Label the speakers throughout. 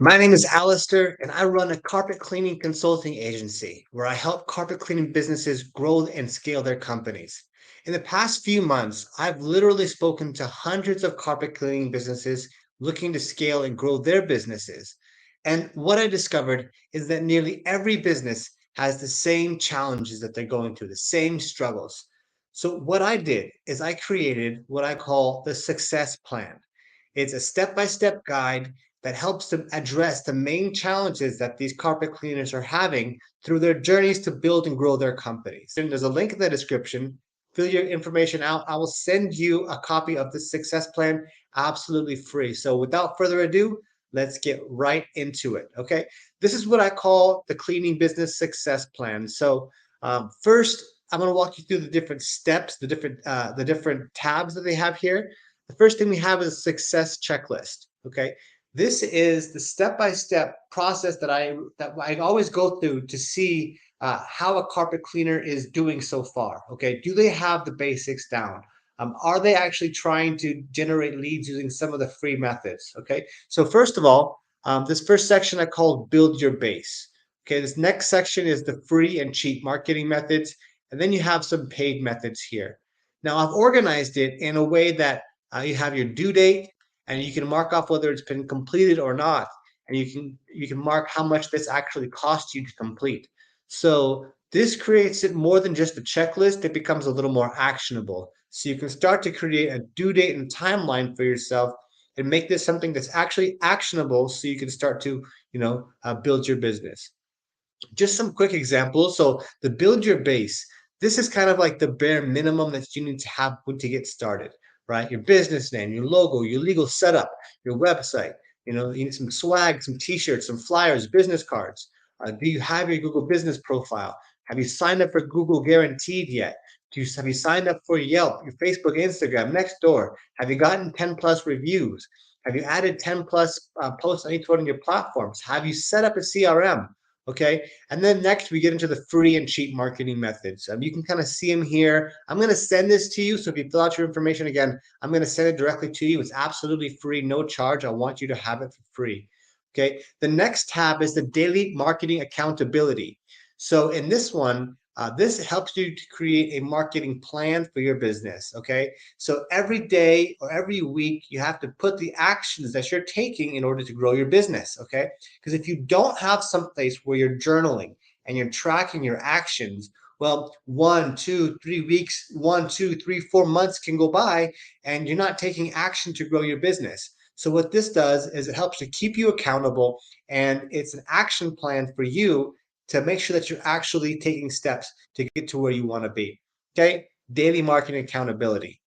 Speaker 1: My name is Alistair, and I run a carpet cleaning consulting agency where I help carpet cleaning businesses grow and scale their companies. In the past few months, I've literally spoken to hundreds of carpet cleaning businesses looking to scale and grow their businesses. And what I discovered is that nearly every business has the same challenges that they're going through, the same struggles. So, what I did is I created what I call the success plan. It's a step by step guide that helps to address the main challenges that these carpet cleaners are having through their journeys to build and grow their companies. And there's a link in the description. Fill your information out. I will send you a copy of the success plan absolutely free. So without further ado, let's get right into it. Okay. This is what I call the cleaning business success plan. So first, I'm going to walk you through the different steps, the different tabs that they have here. The first thing we have is a success checklist. Okay, this is the step-by-step process that I always go through to see how a carpet cleaner is doing so far. Okay, do they have the basics down? Are they actually trying to generate leads using some of the free methods? Okay, so first of all, this first section I call build your base. Okay, this next section is the free and cheap marketing methods, and then you have some paid methods here. Now I've organized it in a way that you have your due date, and you can mark off whether it's been completed or not, and you can mark how much this actually cost you to complete. So this creates it more than just a checklist. It becomes a little more actionable. So you can start to create a due date and timeline for yourself and make this something that's actually actionable so you can start to build your business. Just some quick examples. So the build your base, this is kind of like the bare minimum that you need to have to get started, right? Your business name, your logo, your legal setup, your website. You need some swag, some t-shirts, some flyers, business cards. Do you have your Google business profile? Have you signed up for Google Guaranteed yet? Have you signed up for Yelp, your Facebook, Instagram, Nextdoor? Have you gotten 10 plus reviews? Have you added 10 plus posts on each one of your platforms? Have you set up a CRM? Okay. And then next we get into the free and cheap marketing methods. You can kind of see them here. I'm going to send this to you. So if you fill out your information again, I'm going to send it directly to you. It's absolutely free, no charge. I want you to have it for free. Okay. The next tab is the daily marketing accountability. So in this one, this helps you to create a marketing plan for your business. Okay. So every day or every week, you have to put the actions that you're taking in order to grow your business. Okay. Because if you don't have some place where you're journaling and you're tracking your actions, well, 1, 2, 3 weeks, 1, 2, 3, 4 months can go by and you're not taking action to grow your business. So, what this does is it helps to keep you accountable and it's an action plan for you to make sure that you're actually taking steps to get to where you want to be. Okay, daily marketing accountability.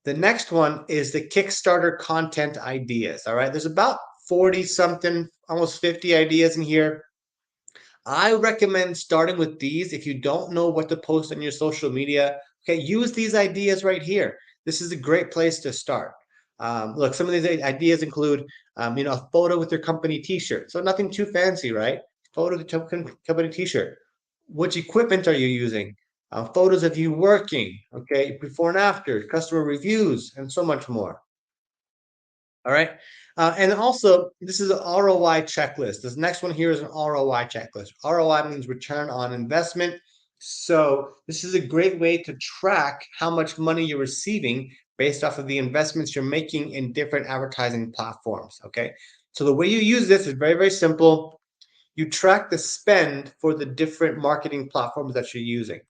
Speaker 1: The next one is the Kickstarter content ideas. All right, there's about 40 something, almost 50 ideas in here. I recommend starting with these if you don't know what to post on your social media. Okay, use these ideas right here. This is a great place to start. Look, some of these ideas include, a photo with your company T-shirt. So nothing too fancy, right? Photo with your company T-shirt. Which equipment are you using? Photos of you working. Okay, before and after, customer reviews, and so much more. All right. And also, this is an ROI checklist. This next one here is an ROI checklist. ROI means return on investment. So, this is a great way to track how much money you're receiving based off of the investments you're making in different advertising platforms. Okay. So, the way you use this is very, very simple. You track the spend for the different marketing platforms that you're using.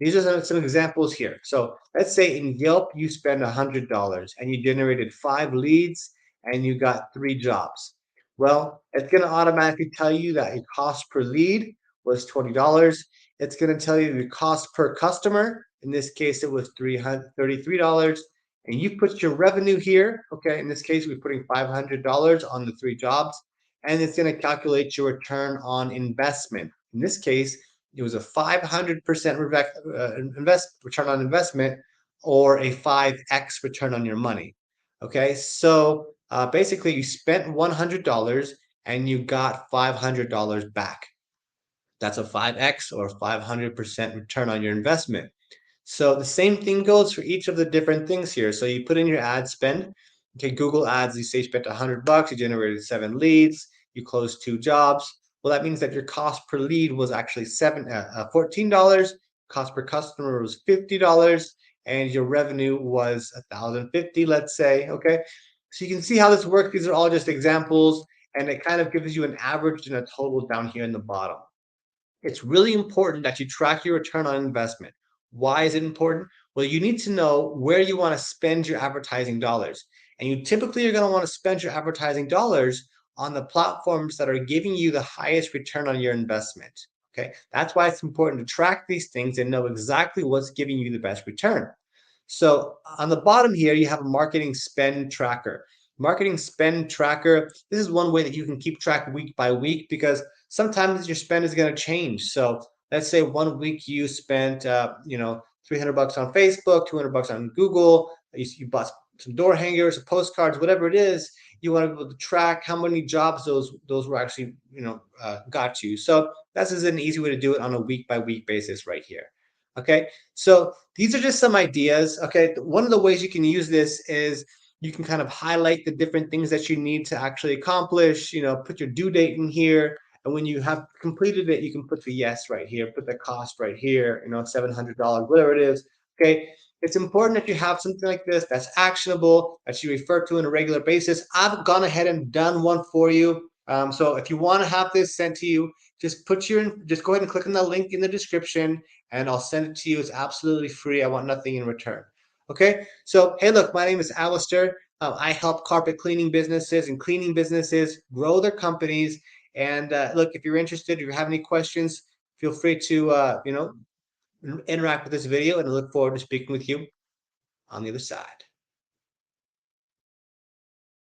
Speaker 1: These are some examples here. So let's say in Yelp, you spend $100 and you generated 5 leads and you got 3 jobs. Well, it's going to automatically tell you that your cost per lead was $20. It's going to tell you the cost per customer. In this case, it was $33. And you put your revenue here. Okay, in this case, we're putting $500 on the 3 jobs, and it's going to calculate your return on investment. In this case, it was a 500% return on investment or a 5x return on your money. Okay, so basically, you spent $100 and you got $500 back. That's a 5x or 500% return on your investment. So the same thing goes for each of the different things here. So you put in your ad spend. Okay, Google Ads, you say you spent $100, you generated 7 leads. you closed 2 jobs. Well, that means that your cost per lead was actually $14, cost per customer was $50, and your revenue was 1,050, let's say. Okay, so you can see how this works. These are all just examples, and it kind of gives you an average and a total down here in the bottom. It's really important that you track your return on investment. Why is it important? Well, you need to know where you want to spend your advertising dollars. And you typically are going to want to spend your advertising dollars on the platforms that are giving you the highest return on your investment. Okay, that's why it's important to track these things and know exactly what's giving you the best return. So on the bottom here, you have a marketing spend tracker. Marketing spend tracker, this is one way that you can keep track week by week, because sometimes your spend is going to change. So let's say one week you spent, 300 bucks on Facebook, 200 bucks on Google. You bought some door hangers, postcards, whatever it is. You want to be able to track how many jobs those were actually, got you. So this is an easy way to do it on a week by week basis right here. Okay, so these are just some ideas. Okay, one of the ways you can use this is you can kind of highlight the different things that you need to actually accomplish. Put your due date in here, and when you have completed it, you can put the yes right here, put the cost right here. $700, whatever it is. Okay, it's important that you have something like this that's actionable, that you refer to on a regular basis. I've gone ahead and done one for you. So if you want to have this sent to you, just go ahead and click on the link in the description, and I'll send it to you. It's absolutely free. I want nothing in return. Okay, so hey, look, my name is Alistair. I help carpet cleaning businesses and cleaning businesses grow their companies. And look, if you're interested, if you have any questions, feel free to interact with this video, and I look forward to speaking with you on the other side.